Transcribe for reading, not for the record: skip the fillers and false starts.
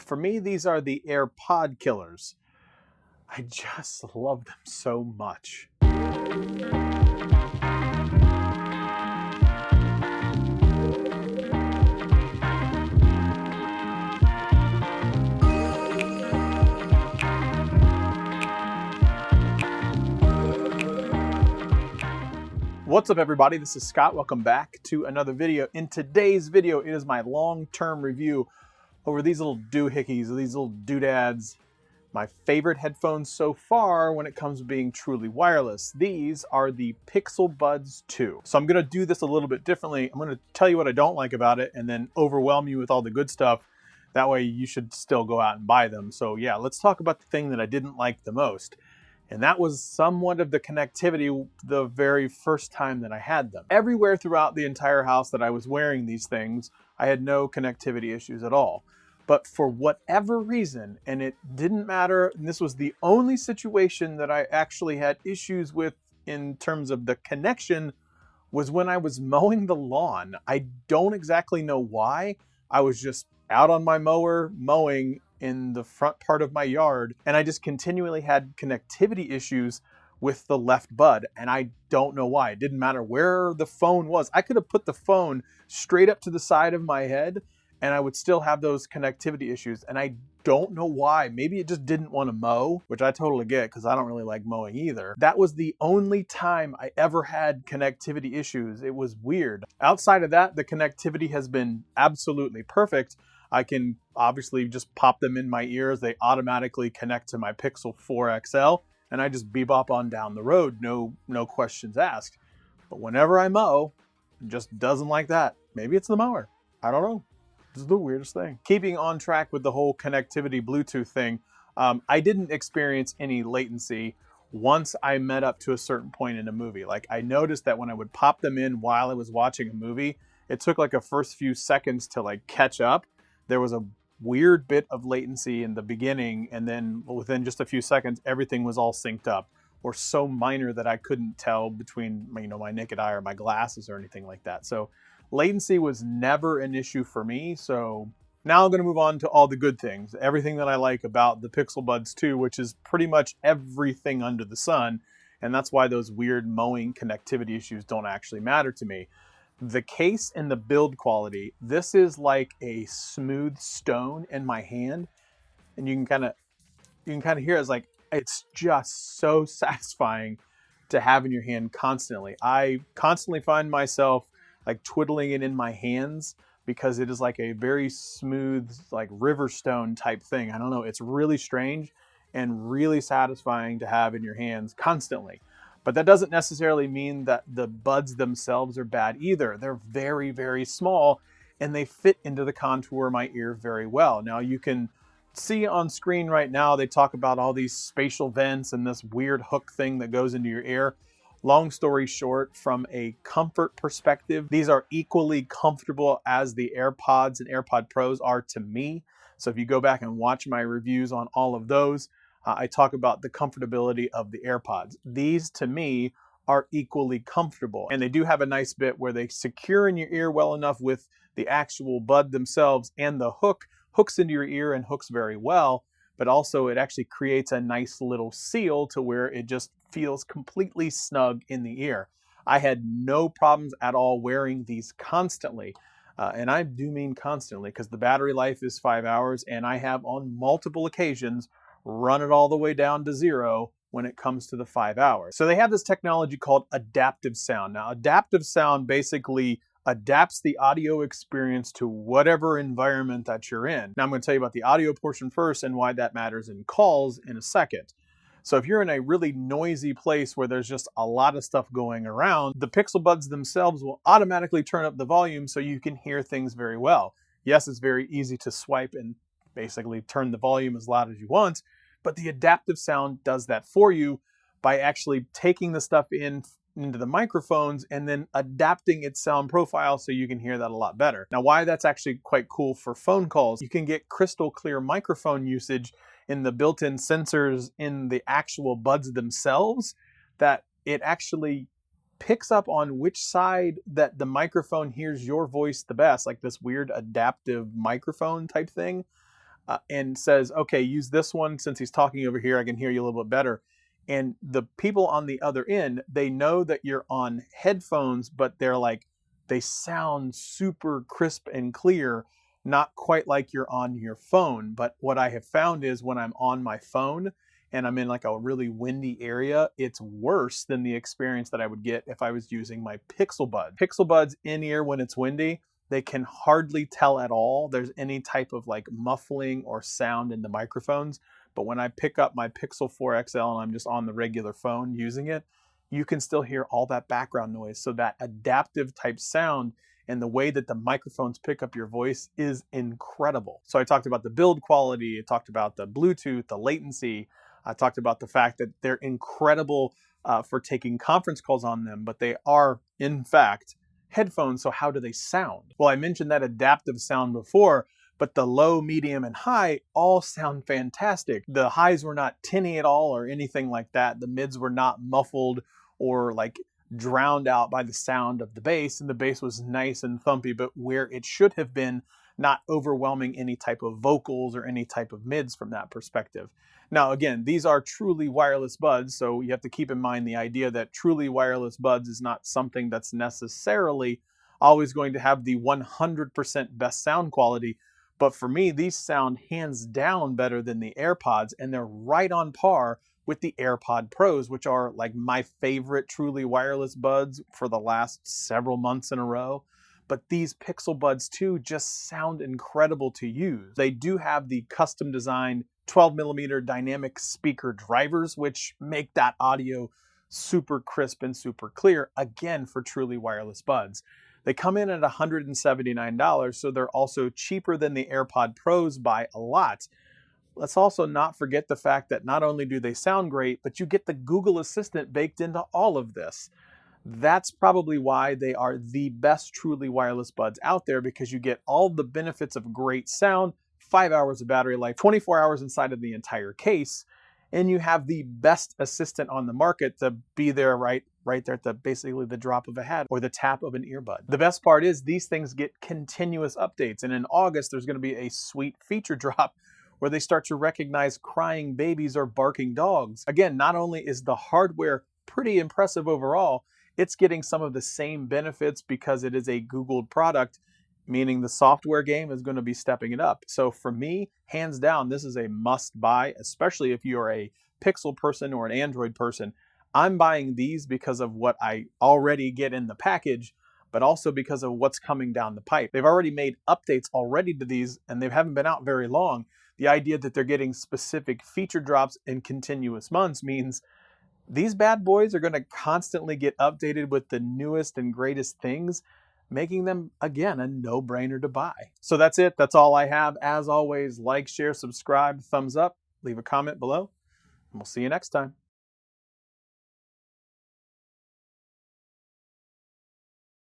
For me, these are the AirPod killers. I just love them so much. What's up, everybody? This is Scott. Welcome back to another video. In today's video, it is my long-term review over these little doohickeys, these little doodads. My favorite headphones so far when it comes to being truly wireless. These are the pixelbuds 2. So I'm gonna do this a little bit differently. I'm gonna tell you what I don't like about it and then overwhelm you with all the good stuff. That way you should still go out and buy them. So yeah, let's talk about the thing that I didn't like the most. And that was somewhat of the connectivity the very first time that I had them. Everywhere throughout the entire house that I was wearing these things, I had no connectivity issues at all. But for whatever reason, and it didn't matter, and this was the only situation that I actually had issues with in terms of the connection, was when I was mowing the lawn. I don't exactly know why. I was just out on my mower mowing in the front part of my yard, and I just continually had connectivity issues with the left bud, and I don't know why. It didn't matter where the phone was. I could have put the phone straight up to the side of my head and I would still have those connectivity issues, and I don't know why. Maybe it just didn't want to mow, which I totally get because I don't really like mowing either. That was the only time I ever had connectivity issues. It was weird. Outside of that, the connectivity has been absolutely perfect. I can obviously just pop them in my ears. They automatically connect to my Pixel 4 XL, and I just bebop on down the road, no questions asked. But whenever I mow, it just doesn't like that. Maybe it's the mower. I don't know. This is the weirdest thing. Keeping on track with the whole connectivity Bluetooth thing, I didn't experience any latency once I met up to a certain point in a movie. Like, I noticed that when I would pop them in while I was watching a movie, it took like a first few seconds to like catch up. There was a weird bit of latency in the beginning, and then within just a few seconds, everything was all synced up, or so minor that I couldn't tell between my naked eye or my glasses or anything like that. So latency was never an issue for me. So now I'm going to move on to all the good things, everything that I like about the pixelbuds 2, which is pretty much everything under the sun. And that's why those weird mowing connectivity issues don't actually matter to me. The case and the build quality, this is like a smooth stone in my hand, and you can kind of hear it's just so satisfying to have in your hand constantly. I constantly find myself like twiddling it in my hands because it is like a very smooth, like river stone type thing. I don't know, it's really strange and really satisfying to have in your hands constantly. But that doesn't necessarily mean that the buds themselves are bad either. They're very, very small, and they fit into the contour of my ear very well. Now, you can see on screen right now, they talk about all these spatial vents and this weird hook thing that goes into your ear. Long story short, from a comfort perspective, these are equally comfortable as the AirPods and AirPod Pros are to me. So if you go back and watch my reviews on all of those, I talk about the comfortability of the AirPods. These, to me, are equally comfortable. And they do have a nice bit where they secure in your ear well enough with the actual bud themselves, and the hook hooks into your ear and hooks very well, but also it actually creates a nice little seal to where it just feels completely snug in the ear. I had no problems at all wearing these constantly. And I do mean constantly, because the battery life is 5 hours, and I have on multiple occasions run it all the way down to 0 when it comes to the 5 hours. So they have this technology called adaptive sound. Now, adaptive sound basically adapts the audio experience to whatever environment that you're in. Now, I'm going to tell you about the audio portion first and why that matters in calls in a second. So if you're in a really noisy place where there's just a lot of stuff going around, the pixelbuds themselves will automatically turn up the volume so you can hear things very well. Yes, it's very easy to swipe and basically turn the volume as loud as you want, but the adaptive sound does that for you by actually taking the stuff into the microphones and then adapting its sound profile so you can hear that a lot better. Now, why that's actually quite cool for phone calls, you can get crystal clear microphone usage in the built-in sensors in the actual buds themselves, that it actually picks up on which side that the microphone hears your voice the best, like this weird adaptive microphone type thing. and says, okay, use this one. Since he's talking over here, I can hear you a little bit better. And the people on the other end, they know that you're on headphones, but they sound super crisp and clear, not quite like you're on your phone. But what I have found is when I'm on my phone and I'm in like a really windy area, it's worse than the experience that I would get if I was using my pixelbuds. Pixelbuds in ear when it's windy, they can hardly tell at all there's any type of like muffling or sound in the microphones. But when I pick up my Pixel 4 XL and I'm just on the regular phone using it, you can still hear all that background noise. So that adaptive type sound and the way that the microphones pick up your voice is incredible. So I talked about the build quality, I talked about the Bluetooth, the latency, I talked about the fact that they're incredible for taking conference calls on them, but they are, in fact, headphones. So how do they sound? Well, I mentioned that adaptive sound before, but the low, medium, and high all sound fantastic. The highs were not tinny at all or anything like that. The mids were not muffled or like drowned out by the sound of the bass, and the bass was nice and thumpy, but where it should have been, not overwhelming any type of vocals or any type of mids from that perspective. Now, again, these are truly wireless buds, so you have to keep in mind the idea that truly wireless buds is not something that's necessarily always going to have the 100% best sound quality. But for me, these sound hands down better than the AirPods, and they're right on par with the AirPod Pros, which are like my favorite truly wireless buds for the last several months in a row. But these Pixel Buds 2 just sound incredible to use. They do have the custom designed 12mm dynamic speaker drivers, which make that audio super crisp and super clear, again, for truly wireless buds. They come in at $179, so they're also cheaper than the AirPod Pros by a lot. Let's also not forget the fact that not only do they sound great, but you get the Google Assistant baked into all of this. That's probably why they are the best truly wireless buds out there, because you get all the benefits of great sound, 5 hours of battery life, 24 hours inside of the entire case, and you have the best assistant on the market to be there right there at basically the drop of a hat or the tap of an earbud. The best part is these things get continuous updates, and in August there's going to be a sweet feature drop where they start to recognize crying babies or barking dogs. Again, not only is the hardware pretty impressive overall, it's getting some of the same benefits because it is a Googled product, meaning the software game is going to be stepping it up. So for me, hands down, this is a must buy, especially if you're a Pixel person or an Android person. I'm buying these because of what I already get in the package, but also because of what's coming down the pipe. They've already made updates already to these, and they haven't been out very long. The idea that they're getting specific feature drops in continuous months means these bad boys are going to constantly get updated with the newest and greatest things, making them, again, a no-brainer to buy. So that's it. That's all I have. As always, like, share, subscribe, thumbs up, leave a comment below, and we'll see you next time.